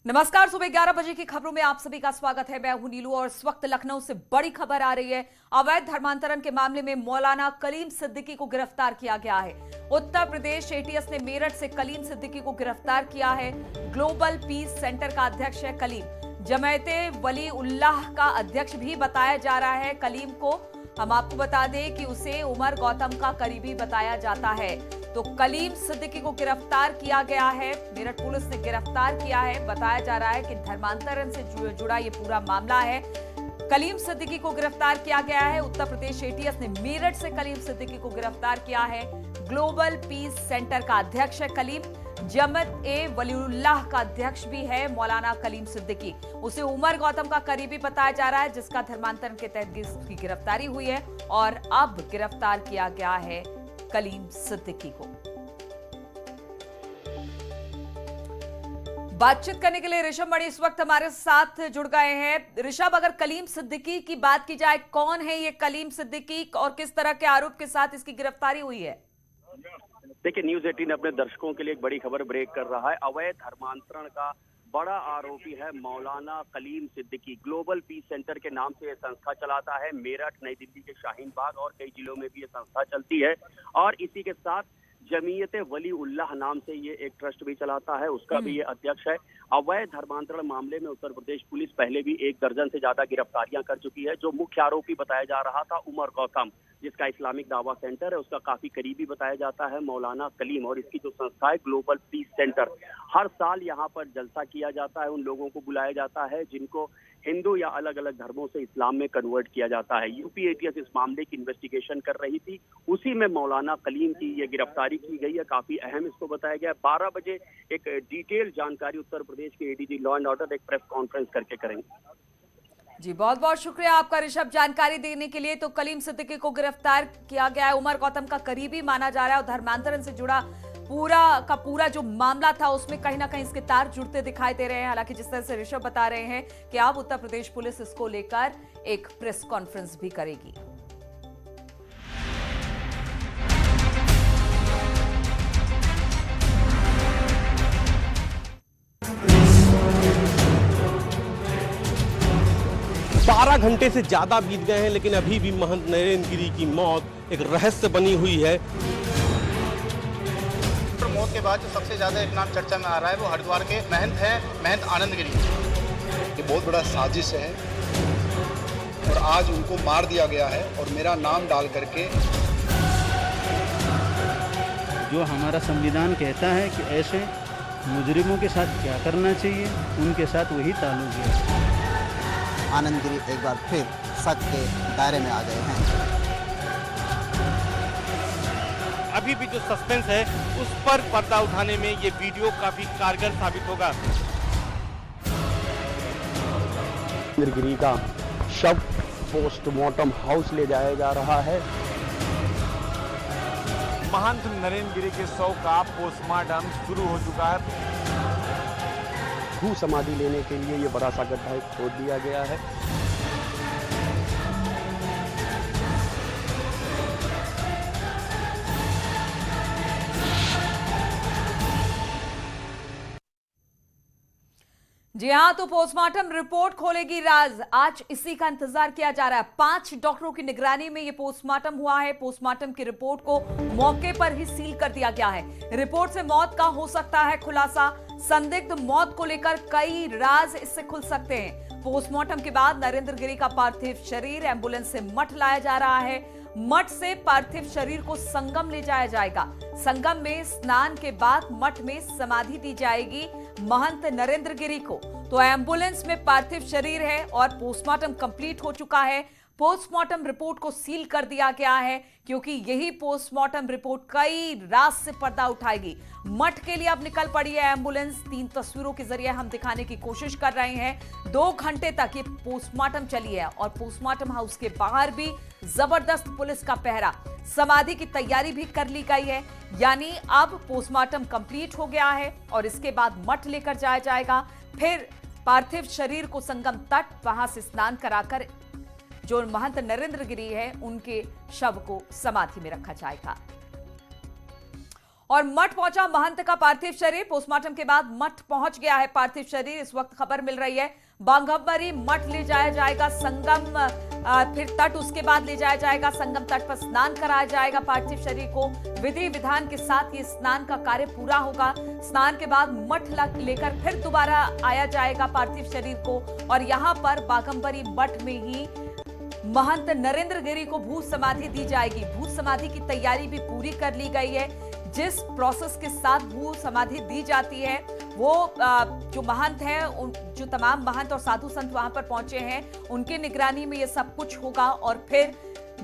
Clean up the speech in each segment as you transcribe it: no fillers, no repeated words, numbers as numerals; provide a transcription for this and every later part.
नमस्कार। सुबह 11 बजे की खबरों में आप सभी का स्वागत है। मैं हूं नीलू और इस वक्त लखनऊ से बड़ी खबर आ रही है। अवैध धर्मांतरण के मामले में मौलाना कलीम सिद्दीकी को गिरफ्तार किया गया है। उत्तर प्रदेश एटीएस ने मेरठ से कलीम सिद्दीकी को गिरफ्तार किया है। ग्लोबल पीस सेंटर का अध्यक्ष है कलीम। जमायते वली उल्लाह का अध्यक्ष भी बताया जा रहा है कलीम को। हम आपको बता दें कि उसे उमर गौतम का करीबी बताया जाता है। तो कलीम सिद्दीकी को गिरफ्तार किया गया है। मेरठ पुलिस ने गिरफ्तार किया है। बताया जा रहा है कि धर्मांतरण से जुड़ा ये पूरा मामला है। कलीम सिद्दीकी को गिरफ्तार किया गया है। उत्तर प्रदेश एटीएस ने मेरठ से कलीम सिद्दीकी को गिरफ्तार किया है। ग्लोबल पीस सेंटर का अध्यक्ष है कलीम। जमात-ए-वलीउल्लाह का अध्यक्ष भी है मौलाना कलीम सिद्दीकी। उसे उमर गौतम का करीबी बताया जा रहा है, जिसका धर्मांतरण के तहत उसकी गिरफ्तारी हुई है और अब गिरफ्तार किया गया है कलीम सिद्दीकी को। बातचीत करने के लिए ऋषभ मणि इस वक्त हमारे साथ जुड़ गए हैं। ऋषभ, अगर कलीम सिद्दीकी की बात की जाए, कौन है ये कलीम सिद्दीकी और किस तरह के आरोप के साथ इसकी गिरफ्तारी हुई है? देखिए, न्यूज़ 18 अपने दर्शकों के लिए एक बड़ी खबर ब्रेक कर रहा है। अवैध धर्मांतरण का बड़ा आरोपी है Maulana Kaleem Siddiqui. Global peace centre के नाम से यह संस्था चलाता है। मेरठ, नई दिल्ली के शाहीन बाग और कई जिलों में भी ये संस्था चलती है और इसी के साथ जमीयत वली उल्लाह नाम से ये एक ट्रस्ट भी चलाता है, उसका भी ये अध्यक्ष है। अवैध धर्मांतरण मामले में उत्तर प्रदेश पुलिस पहले भी 1 दर्जन से ज्यादा गिरफ्तारियां कर चुकी है। जो मुख्य आरोपी बताया जा रहा था उमर गौतम, जिसका इस्लामिक दावा सेंटर है, उसका काफी करीबी बताया जाता है मौलाना कलीम। और इसकी जो संस्था है ग्लोबल पीस सेंटर, हर साल यहाँ पर जलसा किया जाता है। उन लोगों को बुलाया जाता है जिनको हिंदू या अलग अलग धर्मों से इस्लाम में कन्वर्ट किया जाता है। यूपी एटीएस इस मामले की इन्वेस्टिगेशन कर रही थी, उसी में मौलाना कलीम की ये गिरफ्तारी की गई है। काफी अहम इसको बताया गया है। 12 बजे एक डिटेल जानकारी उत्तर प्रदेश के एडीजी लॉ एंड ऑर्डर एक प्रेस कॉन्फ्रेंस करके करेंगे। जी, बहुत बहुत शुक्रिया आपका ऋषभ, जानकारी देने के लिए। तो कलीम सिद्दीकी को गिरफ्तार किया गया है। उमर गौतम का करीबी माना जा रहा है और धर्मांतरण से जुड़ा पूरा जो मामला था उसमें कहीं ना कहीं इसके तार जुड़ते दिखाई दे रहे हैं। हालांकि जिस तरह से ऋषभ बता रहे हैं कि अब उत्तर प्रदेश पुलिस इसको लेकर एक प्रेस कॉन्फ्रेंस भी करेगी। बारह घंटे से ज्यादा बीत गए हैं, लेकिन अभी भी महंत नरेंद्र गिरी की मौत एक रहस्य बनी हुई है। मौत के बाद जो सबसे ज्यादा एक नाम चर्चा में आ रहा है वो हरिद्वार के महंत हैं, महंत आनंद गिरी। ये बहुत बड़ा साजिश है और आज उनको मार दिया गया है और मेरा नाम डाल करके। जो हमारा संविधान कहता है कि ऐसे मुजरिमों के साथ क्या करना चाहिए, उनके साथ वही ताल्लुक है। आनंद गिरी एक बार फिर सच के दायरे में आ गए हैं। अभी भी जो सस्पेंस है उस पर पर्दा उठाने में ये वीडियो काफी कारगर साबित होगा। नरेंद्र गिरी का शव पोस्टमार्टम हाउस ले जाया जा रहा है। महंत नरेंद्र गिरी के शव का पोस्टमार्टम शुरू हो चुका है। भू समाधि लेने के लिए ये बड़ा सा गड्ढा खोद दिया गया है। जी हां, तो पोस्टमार्टम रिपोर्ट खोलेगी राज। आज इसी का इंतजार किया जा रहा है। 5 डॉक्टरों की निगरानी में यह पोस्टमार्टम हुआ है। पोस्टमार्टम की रिपोर्ट को मौके पर ही सील कर दिया गया है। रिपोर्ट से मौत का हो सकता है खुलासा। संदिग्ध मौत को लेकर कई राज इससे खुल सकते हैं। पोस्टमार्टम के बाद नरेंद्र गिरी का पार्थिव शरीर एम्बुलेंस से मठ लाया जा रहा है। मठ से पार्थिव शरीर को संगम ले जाया जाएगा। संगम में स्नान के बाद मठ में समाधि दी जाएगी महंत नरेंद्र गिरी को। तो एम्बुलेंस में पार्थिव शरीर है और पोस्टमार्टम कंप्लीट हो चुका है। पोस्टमार्टम रिपोर्ट को सील कर दिया गया है क्योंकि यही पोस्टमार्टम रिपोर्ट कई राज से पर्दा उठाएगी। मठ के लिए अब निकल पड़ी है एम्बुलेंस। 3 तस्वीरों के जरिए हम दिखाने की कोशिश कर रहे हैं। 2 घंटे तक ये पोस्टमार्टम चली है और पोस्टमार्टम हाउस के बाहर भी जबरदस्त पुलिस का पहरा। समाधि की तैयारी भी कर ली गई है, यानी अब पोस्टमार्टम कंप्लीट हो गया है और इसके बाद मठ लेकर जाया जाएगा। फिर पार्थिव शरीर को संगम तट, वहां से स्नान कराकर जो महंत नरेंद्र गिरी है उनके शव को समाधि में रखा जाएगा। और मठ पहुंचा महंत का पार्थिव शरीर। पोस्टमार्टम के बाद मठ पहुंच गया है पार्थिव शरीर। इस वक्त खबर मिल रही है बाघंबरी मठ ले जाया जाएगा संगम, फिर तट, उसके बाद ले जाया जाएगा संगम तट पर स्नान कराया जाएगा पार्थिव शरीर को। विधि विधान के साथ ये स्नान का कार्य पूरा होगा। स्नान के बाद मठ लेकर फिर दोबारा आया जाएगा पार्थिव शरीर को और यहाँ पर बाघंबरी मठ में ही महंत नरेंद्र गिरी को भू समाधि दी जाएगी। भू समाधि की तैयारी भी पूरी कर ली गई है। जिस प्रोसेस के साथ भू समाधि दी जाती है वो जो महंत हैं, जो तमाम महंत और साधु संत वहां पर पहुंचे हैं, उनकी निगरानी में ये सब कुछ होगा और फिर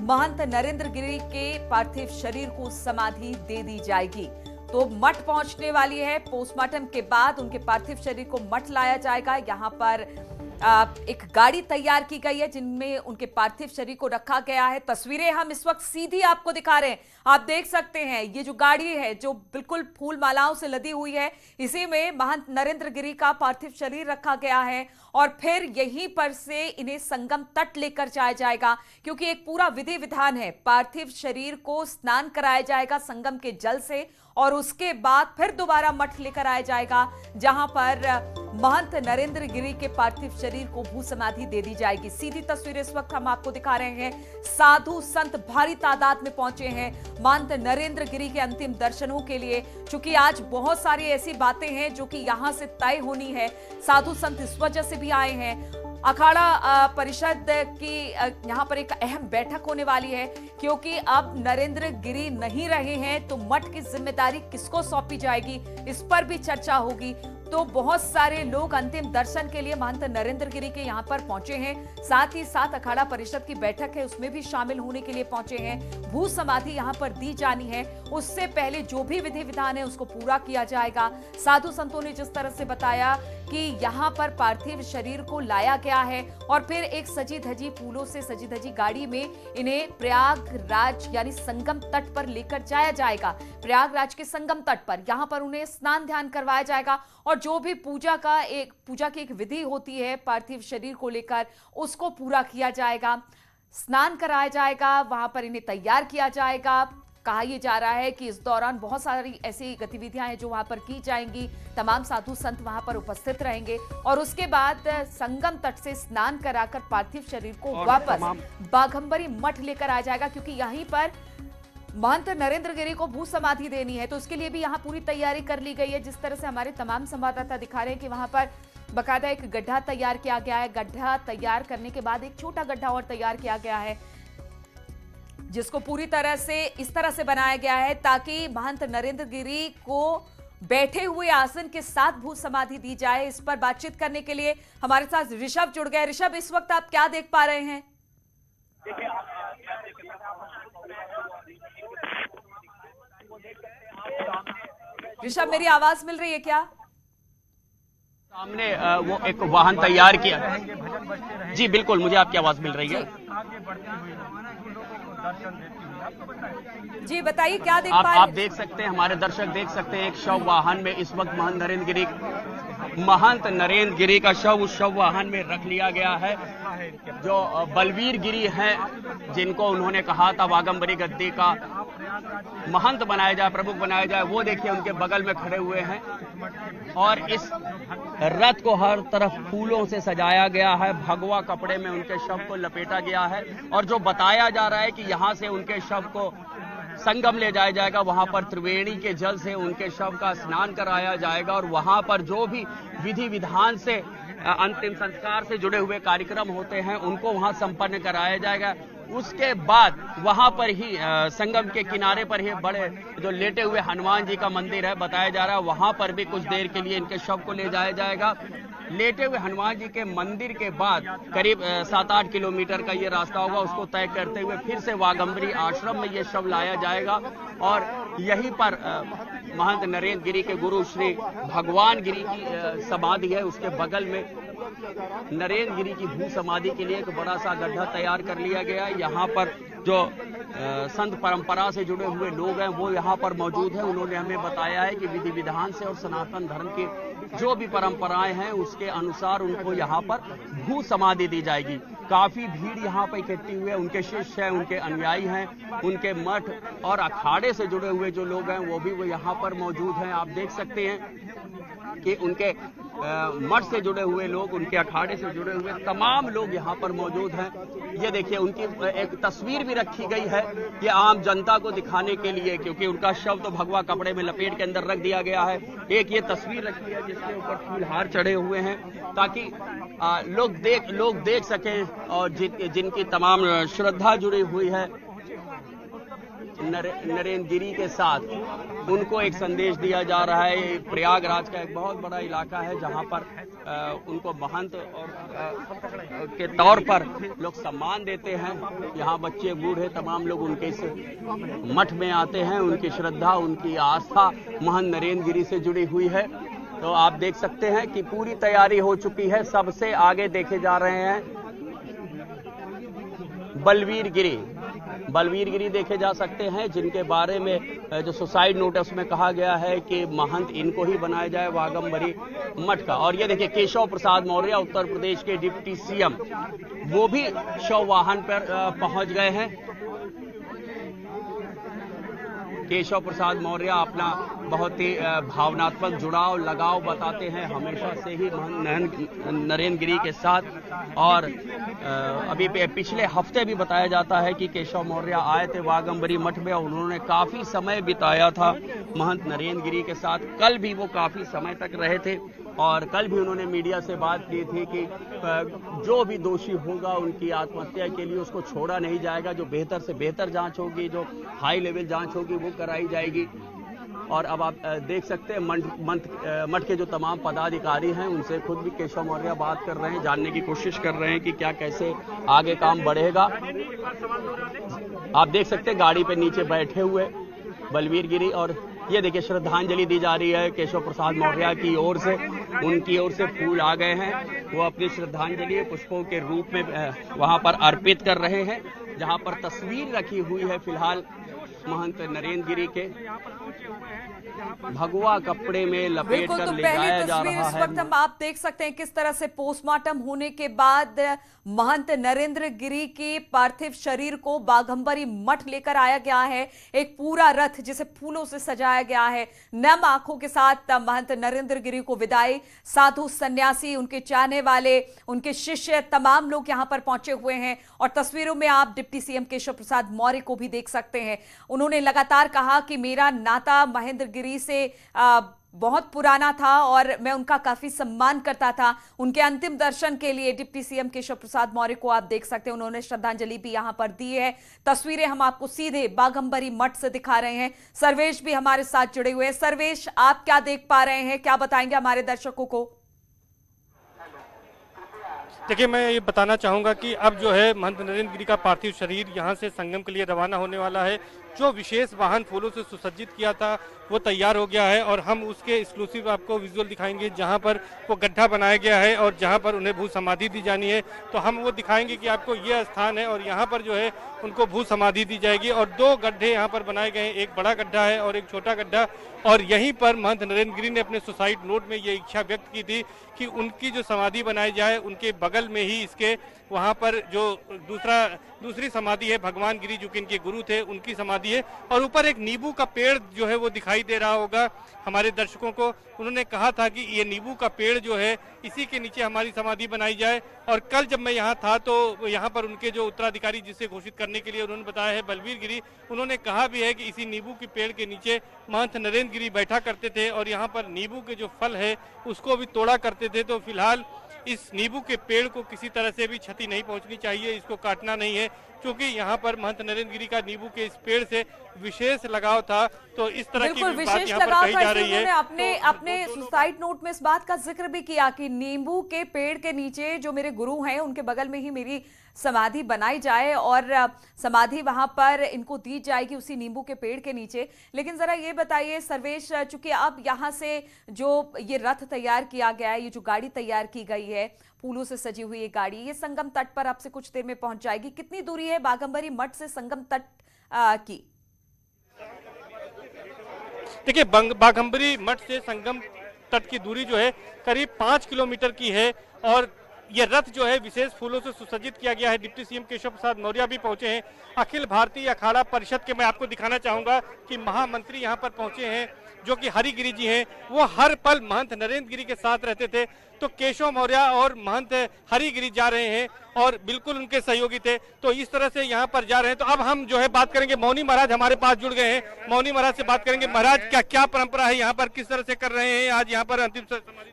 महंत नरेंद्र गिरी के पार्थिव शरीर को समाधि दे दी जाएगी। तो मठ पहुंचने वाली है। पोस्टमार्टम के बाद उनके पार्थिव शरीर को मठ लाया जाएगा। यहाँ पर एक गाड़ी तैयार की गई है जिनमें उनके पार्थिव शरीर को रखा गया है। तस्वीरें हम इस वक्त सीधी आपको दिखा रहे हैं। आप देख सकते हैं ये जो गाड़ी है जो बिल्कुल फूल मालाओं से लदी हुई है, इसी में महंत नरेंद्र गिरी का पार्थिव शरीर रखा गया है और फिर यहीं पर से इन्हें संगम तट लेकर जाया जाएगा, क्योंकि एक पूरा विधि विधान है। पार्थिव शरीर को स्नान कराया जाएगा संगम के जल से और उसके बाद फिर दोबारा मठ लेकर आया जाएगा, जहां पर महंत नरेंद्र गिरी के पार्थिव शरीर को भू समाधि दे दी जाएगी। सीधी तस्वीरें इस वक्त हम आपको दिखा रहे हैं। साधु संत भारी तादाद में पहुंचे हैं महंत नरेंद्र गिरी के अंतिम दर्शनों के लिए, क्योंकि आज बहुत सारी ऐसी बातें हैं जो कि यहां से तय होनी है। साधु संत इस वजह से भी आए हैं। अखाड़ा परिषद की यहाँ पर एक अहम बैठक होने वाली है, क्योंकि अब नरेंद्र गिरी नहीं रहे हैं तो मठ की जिम्मेदारी किसको सौंपी जाएगी, इस पर भी चर्चा होगी। तो बहुत सारे लोग अंतिम दर्शन के लिए महंत नरेंद्र गिरी के यहाँ पर पहुंचे हैं। साथ ही साथ अखाड़ा परिषद की बैठक है उसमें भी शामिल होने के लिए पहुंचे हैं। भू समाधि यहाँ पर दी जानी है, उससे पहले जो भी विधि विधान है उसको पूरा किया जाएगा। साधु संतों ने जिस तरह से बताया कि यहाँ पर पार्थिव शरीर को लाया गया है और फिर एक सजी धजी फूलों से सजी धजी गाड़ी में इन्हें प्रयागराज यानी संगम तट पर लेकर जाया जाएगा। प्रयागराज के संगम तट पर यहाँ पर उन्हें स्नान ध्यान करवाया जाएगा और जो भी पूजा की एक विधि होती है पार्थिव शरीर को लेकर, उसको पूरा किया जाएगा। स्नान कराया जाएगा, वहां पर इन्हें तैयार किया जाएगा। कहा यह जा रहा है कि इस दौरान बहुत सारी ऐसी गतिविधियां हैं जो वहां पर की जाएंगी। तमाम साधु संत वहां पर उपस्थित रहेंगे और उसके बाद संगम तट से स्नान कराकर पार्थिव शरीर को वापस बाघंबरी मठ लेकर आया जाएगा, क्योंकि यहीं पर महंत नरेंद्र गिरी को भू समाधि देनी है। तो उसके लिए भी यहाँ पूरी तैयारी कर ली गई है। जिस तरह से हमारे तमाम संवाददाता दिखा रहे हैं कि वहां पर बाकायदा एक गड्ढा तैयार किया गया है। गड्ढा तैयार करने के बाद एक छोटा गड्ढा और तैयार किया गया है, जिसको पूरी तरह से इस तरह से बनाया गया है ताकि महंत नरेंद्र गिरी को बैठे हुए आसन के साथ भू समाधि दी जाए। इस पर बातचीत करने के लिए हमारे साथ ऋषभ जुड़ गए। ऋषभ, इस वक्त आप क्या देख पा रहे हैं? ऋषभ, मेरी आवाज मिल रही है क्या? सामने वो एक वाहन तैयार किया। जी बिल्कुल, मुझे आपकी आवाज मिल रही है। जी बताइए, क्या देख पा रहे हैं? आप देख सकते हैं, हमारे दर्शक देख सकते हैं, एक शव वाहन में इस वक्त महंत नरेंद्र गिरी का शव उस शव वाहन में रख लिया गया है। जो बलवीर गिरी हैं, जिनको उन्होंने कहा था बाघंबरी गद्दी का महंत बनाया जाए, प्रमुख बनाया जाए, वो देखिए उनके बगल में खड़े हुए हैं और इस रथ को हर तरफ फूलों से सजाया गया है। भगवा कपड़े में उनके शव को लपेटा गया है और जो बताया जा रहा है कि यहां से उनके शव को संगम ले जाया जाएगा, वहां पर त्रिवेणी के जल से उनके शव का स्नान कराया जाएगा और वहां पर जो भी विधि विधान से अंतिम संस्कार से जुड़े हुए कार्यक्रम होते हैं उनको वहां संपन्न कराया जाएगा। उसके बाद वहां पर ही संगम के किनारे पर ही बड़े जो लेटे हुए हनुमान जी का मंदिर है, बताया जा रहा है वहां पर भी कुछ देर के लिए इनके शव को ले जाया जाएगा। लेटे हुए हनुमान जी के मंदिर के बाद करीब 7-8 किलोमीटर का ये रास्ता होगा, उसको तय करते हुए फिर से बाघंबरी आश्रम में ये शव लाया जाएगा और यहीं पर महंत नरेंद्र गिरी के गुरु श्री भगवान गिरी की समाधि है, उसके बगल में नरेंद्र गिरी की भू समाधि के लिए एक बड़ा सा गड्ढा तैयार कर लिया गया है। यहाँ पर जो संत परंपरा से जुड़े हुए लोग हैं वो यहाँ पर मौजूद हैं। उन्होंने हमें बताया है कि विधि विधान से और सनातन धर्म की जो भी परंपराएं हैं उसके अनुसार उनको यहाँ पर भू समाधि दी जाएगी। काफी भीड़ यहाँ पर इकट्ठी हुई है, उनके शिष्य हैं, उनके अनुयायी हैं, उनके मठ और अखाड़े से जुड़े हुए जो लोग हैं वो यहाँ पर मौजूद हैं। आप देख सकते हैं कि उनके मठ से जुड़े हुए लोग, उनके अखाड़े से जुड़े हुए तमाम लोग यहाँ पर मौजूद हैं। ये देखिए उनकी एक तस्वीर भी रखी गई है ये आम जनता को दिखाने के लिए, क्योंकि उनका शव तो भगवा कपड़े में लपेट के अंदर रख दिया गया है। एक ये तस्वीर रखी है जिसके ऊपर फूलहार चढ़े हुए हैं ताकि लोग देख सकें और जिनकी तमाम श्रद्धा जुड़ी हुई है नरेंद्र गिरी के साथ, उनको एक संदेश दिया जा रहा है। ये प्रयागराज का एक बहुत बड़ा इलाका है जहां पर उनको महंत और के तौर पर लोग सम्मान देते हैं। यहाँ बच्चे बूढ़े तमाम लोग उनके इस मठ में आते हैं। उनकी श्रद्धा, उनकी आस्था महंत नरेंद्र गिरी से जुड़ी हुई है। तो आप देख सकते हैं कि पूरी तैयारी हो चुकी है। सबसे आगे देखे जा रहे हैं बलवीर गिरी देखे जा सकते हैं, जिनके बारे में जो सुसाइड नोटिस में कहा गया है कि महंत इनको ही बनाया जाए वागम्बरी मठ का। और ये देखिए केशव प्रसाद मौर्य उत्तर प्रदेश के डिप्टी सीएम, वो भी शव वाहन पर पहुंच गए हैं। केशव प्रसाद मौर्य अपना बहुत ही भावनात्मक जुड़ाव, लगाव बताते हैं हमेशा से ही नरेंद्र गिरी के साथ। और अभी पिछले हफ्ते भी बताया जाता है कि केशव मौर्य आए थे वागम्बरी मठ में और उन्होंने काफी समय बिताया था महंत नरेंद्र गिरी के साथ। कल भी वो काफी समय तक रहे थे और कल भी उन्होंने मीडिया से बात की थी कि जो भी दोषी होगा उनकी आत्महत्या के लिए उसको छोड़ा नहीं जाएगा। जो बेहतर से बेहतर जांच होगी, जो हाई लेवल जांच होगी वो कराई जाएगी। और अब आप देख सकते हैं मठ के जो तमाम पदाधिकारी हैं उनसे खुद भी केशव मौर्य बात कर रहे हैं, जानने की कोशिश कर रहे हैं कि क्या कैसे आगे काम बढ़ेगा। आप देख सकते हैं गाड़ी पे नीचे बैठे हुए बलवीर गिरी और ये देखिए श्रद्धांजलि दी जा रही है केशव प्रसाद मौर्य की ओर से। उनकी ओर से फूल आ गए हैं, वो अपनी श्रद्धांजलि पुष्पों के रूप में वहां पर अर्पित कर रहे हैं। जहां पर तस्वीर रखी हुई है फिलहाल महंत नरेंद्र गिरी के भगवा कपड़े में लपेट कर ले जाया जा रहा है। इस वक्त हम आप देख सकते हैं किस तरह से पोस्टमार्टम होने के बाद महंत नरेंद्र गिरी के पार्थिव शरीर को बाघंबरी मठ लेकर आया गया है। एक पूरा रथ जिसे फूलों से सजाया गया है। नम आंखों के साथ महंत नरेंद्र गिरी को विदाई, साधु सन्यासी, उनके चाहने वाले, उनके शिष्य, तमाम लोग यहां पर पहुंचे हुए हैं। और तस्वीरों में आप डिप्टी सीएम केशव प्रसाद मौर्य को भी देख सकते हैं। उन्होंने लगातार कहा कि मेरा नाता महेंद्र गिरी से बहुत पुराना था और मैं उनका काफी सम्मान करता था। उनके अंतिम दर्शन के लिए डिप्टी सीएम केशव प्रसाद मौर्य को आप देख सकते हैं, उन्होंने श्रद्धांजलि भी यहां पर दी है। तस्वीरें हम आपको सीधे बाघंबरी मठ से दिखा रहे हैं। सर्वेश भी हमारे साथ जुड़े हुए हैं। सर्वेश, आप क्या देख पा रहे हैं, क्या बताएंगे हमारे दर्शकों को? देखिए, मैं ये बताना चाहूँगा कि अब जो है महंत नरेंद्र गिरी का पार्थिव शरीर यहाँ से संगम के लिए रवाना होने वाला है। जो विशेष वाहन फूलों से सुसज्जित किया था वो तैयार हो गया है और हम उसके एक्सक्लूसिव आपको विजुअल दिखाएंगे जहाँ पर वो गड्ढा बनाया गया है और जहाँ पर उन्हें भू समाधि दी जानी है। तो हम वो दिखाएंगे कि आपको ये स्थान है और यहाँ पर जो है उनको भू समाधि दी जाएगी। और दो गड्ढे यहाँ पर बनाए गए हैं, एक बड़ा गड्ढा है और एक छोटा गड्ढा। और यहीं पर महंत नरेंद्र गिरी ने अपने सुसाइड नोट में ये इच्छा व्यक्त की थी कि उनकी जो समाधि बनाई जाए उनके बगल में ही इसके वहाँ पर जो दूसरी समाधि है भगवान गिरी जो कि इनके गुरु थे उनकी समाधि है। और ऊपर एक नींबू का पेड़ जो है वो दिखाई दे रहा होगा हमारे दर्शकों को। उन्होंने कहा था कि ये नींबू का पेड़ जो है इसी के नीचे हमारी समाधि बनाई जाए। और कल जब मैं यहाँ था तो यहाँ पर उनके जो उत्तराधिकारी जिसे घोषित करने के लिए उन्होंने बताया है बलवीर गिरी, उन्होंने कहा भी है कि इसी नींबू के पेड़ के नीचे महंत नरेंद्र गिरी बैठा करते थे और यहाँ पर नींबू के जो फल है उसको भी तोड़ा करते थे। तो फिलहाल इस नींबू के पेड़ को किसी तरह से भी क्षति नहीं पहुंचनी चाहिए, इसको काटना नहीं है, क्योंकि यहाँ पर महंत नरेंद्र गिरी का नींबू के इस पेड़ से विशेष लगाव था। तो इस तरह की बात यहाँ पर कही जा रही है। अपने सुसाइड नोट में इस बात का जिक्र भी किया कि नींबू के पेड़ के नीचे जो मेरे गुरु हैं उनके बगल में ही मेरी समाधि बनाई जाए और समाधि वहां पर इनको दी जाएगी उसी नींबू के पेड़ के नीचे। लेकिन जरा ये बताइए सर्वेश, चूंकि अब यहाँ से जो ये रथ तैयार किया गया है, ये जो गाड़ी तैयार की गई है फूलों से सजी हुई ये गाड़ी, ये संगम तट पर अब से कुछ देर में पहुंच जाएगी। कितनी दूरी है बाघंबरी मठ से संगम तट की? देखिए, बाघंबरी मठ से संगम तट की दूरी जो है करीब 5 किलोमीटर की है और ये रथ जो है विशेष फूलों से सुसज्जित किया गया है। डिप्टी सीएम केशव प्रसाद मौर्य भी पहुंचे हैं। अखिल भारतीय अखाड़ा परिषद के मैं आपको दिखाना चाहूंगा कि महामंत्री यहां पर पहुंचे हैं जो कि हरिगिरी जी हैं। वो हर पल महंत नरेंद्र गिरी के साथ रहते थे, तो केशव मौर्य और महंत हरिगिरी जा रहे हैं और बिल्कुल उनके सहयोगी थे, तो इस तरह से यहाँ पर जा रहे हैं। तो अब हम जो है बात करेंगे, मौनी महाराज हमारे पास जुड़ गए हैं। मौनी महाराज से बात करेंगे। महाराज, क्या क्या परंपरा है यहाँ पर, किस तरह से कर रहे हैं आज यहाँ पर अंतिम?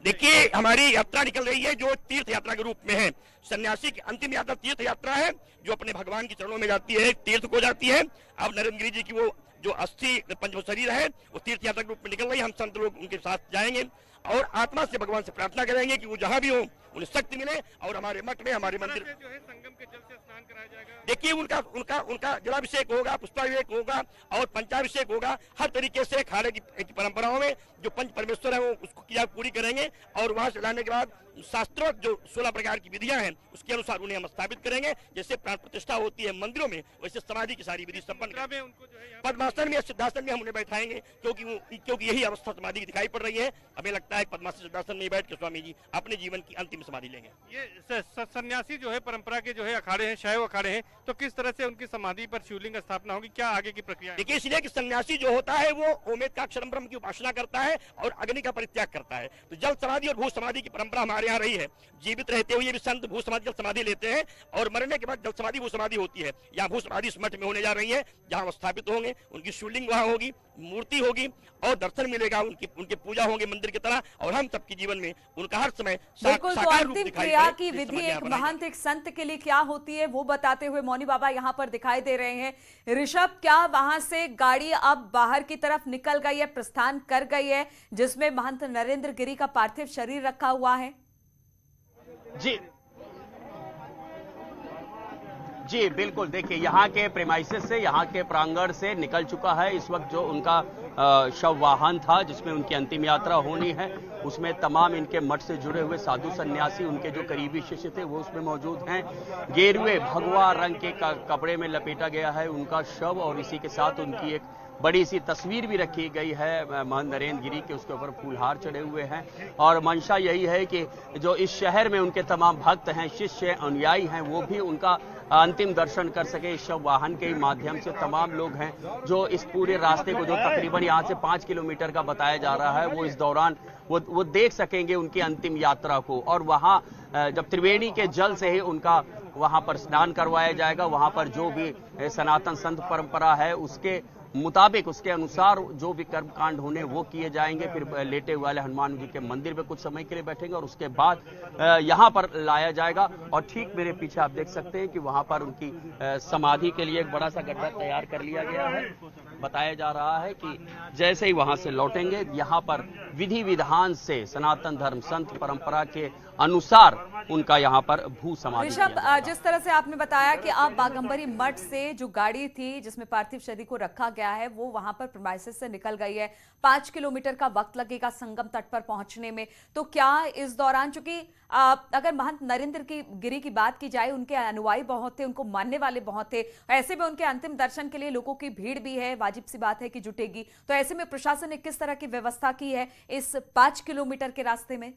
देखिए, हमारी यात्रा निकल रही है जो तीर्थ यात्रा के रूप में है। सन्यासी की अंतिम यात्रा तीर्थ यात्रा है जो अपने भगवान के चरणों में जाती है, तीर्थ को जाती है। अब नरेंद्र गिरी जी की वो जो अस्थि पंच शरीर है वो तीर्थ यात्रा के रूप में निकल रही है। हम संत लोग उनके साथ जाएंगे और आत्मा से भगवान से प्रार्थना करेंगे कि वो जहां भी हो उन्हें शक्ति मिले और हमारे मठ में, हमारे मंदिर जो है संगम के जल से स्नान कराया जाएगा। देखिए, उनका जलाभिषेक होगा, पुष्पाभिषेक होगा और पंचाभिषेक होगा। हर तरीके से अखाड़े की परंपराओं में जो पंच परमेश्वर है वो उसको क्रिया पूरी करेंगे और वहां से लाने के बाद शास्त्रों जो 16 प्रकार की विधियां हैं उसके अनुसार उन्हें हम स्थापित करेंगे। जैसे प्राण प्रतिष्ठा होती है मंदिरों में, वैसे समाधि की सारी विधि संपन्न में पद्मासन में, सिद्धासन में हम उन्हें बैठाएंगे क्योंकि यही अवस्था समाधि की दिखाई पड़ रही है। हमें लगता है पद्मासन सिद्धासन में बैठ के स्वामी जी अपने जीवन की अंतिम समाधि लेंगे। ये सन्यासी जो है परंपरा के जो है अखाड़े हैं, शैव अखाड़े हैं, तो किस तरह से उनकी समाधि पर शिवलिंग स्थापना होगी, क्या आगे की प्रक्रिया है? देखिए, इसलिए कि सन्यासी जो होता है वो ओमेद का अक्षरम ब्रह्म की उपासना करता है और अग्नि का परित्याग करता है। तो जल समाधि और भू समाधि की परंपरा हमारे यहाँ रही है। जीवित रहते हुए भी संत भू समाधि जल समाधि लेते हैं और मरने के बाद जल समाधि भू समाधि होती है। यहाँ भू समाधि इस मठ में होने जा रही है जहाँ वो स्थापित होंगे, उनकी शिवलिंग वहाँ होगी, मूर्ति होगी और दर्शन मिलेगा, उनकी पूजा होंगे मंदिर की तरह और हम सबके जीवन में उनका हर समय बिल्कुल। तो अंतिम क्रिया की विधि एक महंत, एक संत के लिए क्या होती है वो बताते हुए मौनी बाबा यहाँ पर दिखाई दे रहे हैं। ऋषभ, क्या वहां से गाड़ी अब बाहर की तरफ निकल गई है, प्रस्थान कर गई है, जिसमें महंत नरेंद्र गिरी का पार्थिव शरीर रखा हुआ है? जी बिल्कुल। देखिए, यहाँ के प्रेमाइसेस से, यहाँ के प्रांगण से निकल चुका है इस वक्त जो उनका शव वाहन था जिसमें उनकी अंतिम यात्रा होनी है। उसमें तमाम इनके मठ से जुड़े हुए साधु सन्यासी, उनके जो करीबी शिष्य थे वो उसमें मौजूद हैं। गेरुए भगवा रंग के कपड़े में लपेटा गया है उनका शव और इसी के साथ उनकी एक बड़ी सी तस्वीर भी रखी गई है महंत नरेंद्र गिरी के, उसके ऊपर फूलहार चढ़े हुए हैं। और मंशा यही है कि जो इस शहर में उनके तमाम भक्त हैं, शिष्य अनुयायी हैं, वो भी उनका अंतिम दर्शन कर सके। इस शव वाहन के माध्यम से तमाम लोग हैं जो इस पूरे रास्ते को, जो तकरीबन यहाँ से 5 किलोमीटर का बताया जा रहा है, वो इस दौरान वो देख सकेंगे उनकी अंतिम यात्रा को। और वहाँ जब त्रिवेणी के जल से ही उनका वहाँ पर स्नान करवाया जाएगा। वहाँ पर जो भी सनातन संत परंपरा है उसके मुताबिक, उसके अनुसार जो भी कर्मकांड होने वो किए जाएंगे। फिर लेटे वाले हनुमान जी के मंदिर में कुछ समय के लिए बैठेंगे और उसके बाद यहाँ पर लाया जाएगा। और ठीक मेरे पीछे आप देख सकते हैं कि वहाँ पर उनकी समाधि के लिए एक बड़ा सा गड्ढा तैयार कर लिया गया है। बताया जा रहा है कि जैसे ही वहां से लौटेंगे यहाँ पर विधि विधान से सनातन धर्म संत परंपरा के अनुसार उनका यहाँ पर भू समाधि। ऋषभ, जिस तरह से आपने बताया कि आप बाघंबरी मठ से जो गाड़ी थी जिसमें पार्थिव शरीर को रखा गया है वो वहां पर प्रीमाइसेस से निकल गई है, 5 किलोमीटर का वक्त लगेगा संगम तट पर पहुंचने में, तो क्या इस दौरान, चूंकि अगर महंत नरेंद्र गिरी की बात की जाए, उनके अनुयायी बहुत थे, उनको मानने वाले बहुत थे, ऐसे में उनके अंतिम दर्शन के लिए लोगों की भीड़ भी है, वाजिब सी बात है कि जुटेगी, तो ऐसे में प्रशासन ने किस तरह की व्यवस्था की है इस 5 किलोमीटर के रास्ते में?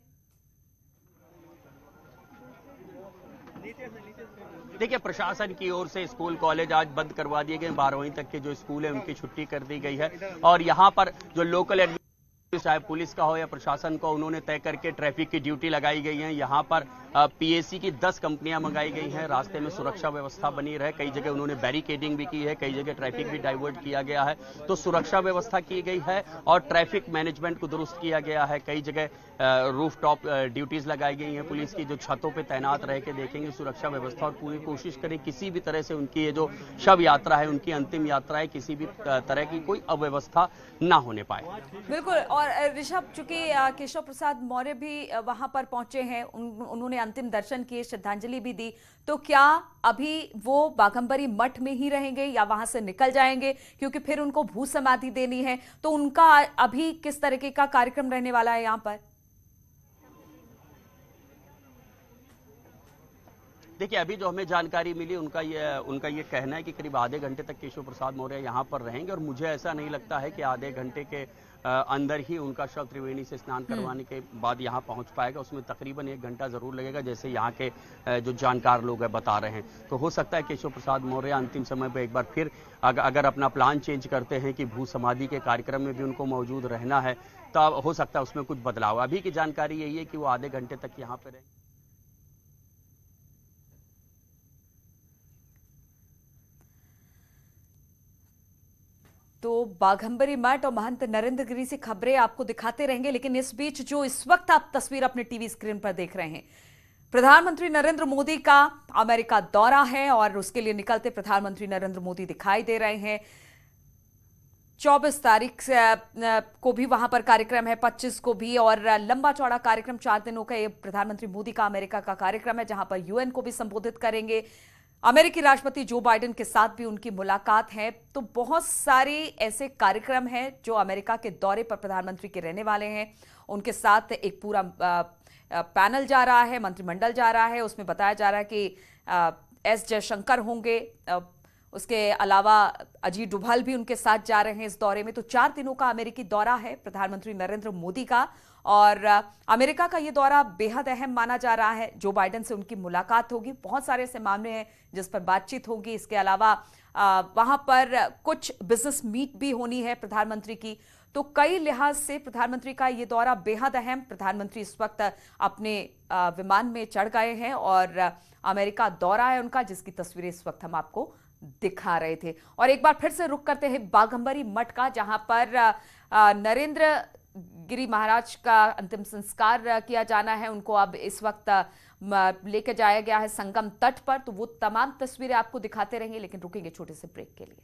देखिए, प्रशासन की ओर से स्कूल कॉलेज आज बंद करवा दिए गए। 12वीं तक के जो स्कूल है उनकी छुट्टी कर दी गई है और यहाँ पर जो लोकल चाहे पुलिस का हो या प्रशासन का, उन्होंने तय करके ट्रैफिक की ड्यूटी लगाई गई है। यहाँ पर पीएसी की 10 कंपनियां मंगाई गई हैं। रास्ते में सुरक्षा व्यवस्था बनी रहे, कई जगह उन्होंने बैरिकेडिंग भी की है, कई जगह ट्रैफिक भी डाइवर्ट किया गया है, तो सुरक्षा व्यवस्था की गई है और ट्रैफिक मैनेजमेंट को दुरुस्त किया गया है। कई जगह रूफ टॉप ड्यूटीज लगाई गई हैं पुलिस की, जो छतों पर तैनात रह के देखेंगे सुरक्षा व्यवस्था और पूरी कोशिश करें किसी भी तरह से उनकी ये जो शव यात्रा है, उनकी अंतिम यात्रा है, किसी भी तरह की कोई अव्यवस्था ना होने पाए। बिल्कुल। और ऋषभ, चूंकि केशव प्रसाद मौर्य भी वहां पर पहुंचे हैं, उन्होंने अंतिम दर्शन किए, श्रद्धांजलि भी दी, तो क्या अभी वो बाघंबरी मठ में ही रहेंगे या वहां से निकल जाएंगे, क्योंकि फिर उनको भू समाधि देनी है, तो उनका अभी किस तरीके का कार्यक्रम रहने वाला है यहाँ पर? देखिए, अभी जो हमें जानकारी मिली उनका ये कहना है कि करीब आधे घंटे तक केशव प्रसाद मौर्य यहाँ पर रहेंगे, और मुझे ऐसा नहीं लगता है कि आधे घंटे के अंदर ही उनका शव त्रिवेणी से स्नान करवाने के बाद यहाँ पहुँच पाएगा। उसमें तकरीबन 1 घंटा जरूर लगेगा, जैसे यहाँ के जो जानकार लोग हैं बता रहे हैं। तो हो सकता है केशव प्रसाद मौर्य अंतिम समय पर एक बार फिर अगर अपना प्लान चेंज करते हैं कि भू समाधि के कार्यक्रम में भी उनको मौजूद रहना है, तो हो सकता है उसमें कुछ बदलाव। अभी की जानकारी यही है कि वो आधे घंटे तक यहाँ पे रहेंगे। तो बाघंबरी मठ और महंत नरेंद्र गिरी से खबरें आपको दिखाते रहेंगे, लेकिन इस बीच जो इस वक्त आप तस्वीर अपने टीवी स्क्रीन पर देख रहे हैं, प्रधानमंत्री नरेंद्र मोदी का अमेरिका दौरा है और उसके लिए निकलते प्रधानमंत्री नरेंद्र मोदी दिखाई दे रहे हैं। 24 तारीख को भी वहां पर कार्यक्रम है, 25 को भी, और लंबा चौड़ा कार्यक्रम 4 दिनों का ये प्रधानमंत्री मोदी का अमेरिका का कार्यक्रम है, जहां पर यूएन को भी संबोधित करेंगे। अमेरिकी राष्ट्रपति जो बाइडेन के साथ भी उनकी मुलाकात है। तो बहुत सारे ऐसे कार्यक्रम हैं जो अमेरिका के दौरे पर प्रधानमंत्री के रहने वाले हैं। उनके साथ एक पूरा पैनल जा रहा है, मंत्रिमंडल जा रहा है। उसमें बताया जा रहा है कि एस जयशंकर होंगे, उसके अलावा अजीत डोभाल भी उनके साथ जा रहे हैं इस दौरे में। तो 4 दिनों का अमेरिकी दौरा है प्रधानमंत्री नरेंद्र मोदी का, और अमेरिका का ये दौरा बेहद अहम माना जा रहा है। जो बाइडेन से उनकी मुलाकात होगी, बहुत सारे ऐसे मामले हैं जिस पर बातचीत होगी। इसके अलावा वहां पर कुछ बिजनेस मीट भी होनी है प्रधानमंत्री की। तो कई लिहाज से प्रधानमंत्री का ये दौरा बेहद अहम। प्रधानमंत्री इस वक्त अपने विमान में चढ़ गए हैं और अमेरिका दौरा है उनका, जिसकी तस्वीरें इस वक्त हम आपको दिखा रहे थे। और एक बार फिर से रुक करते हैं बाघंबरी मठ का, जहां पर नरेंद्र गिरी महाराज का अंतिम संस्कार किया जाना है। उनको अब इस वक्त लेके जाया गया है संगम तट पर। तो वो तमाम तस्वीरें आपको दिखाते रहेंगे, लेकिन रुकेंगे छोटे से ब्रेक के लिए।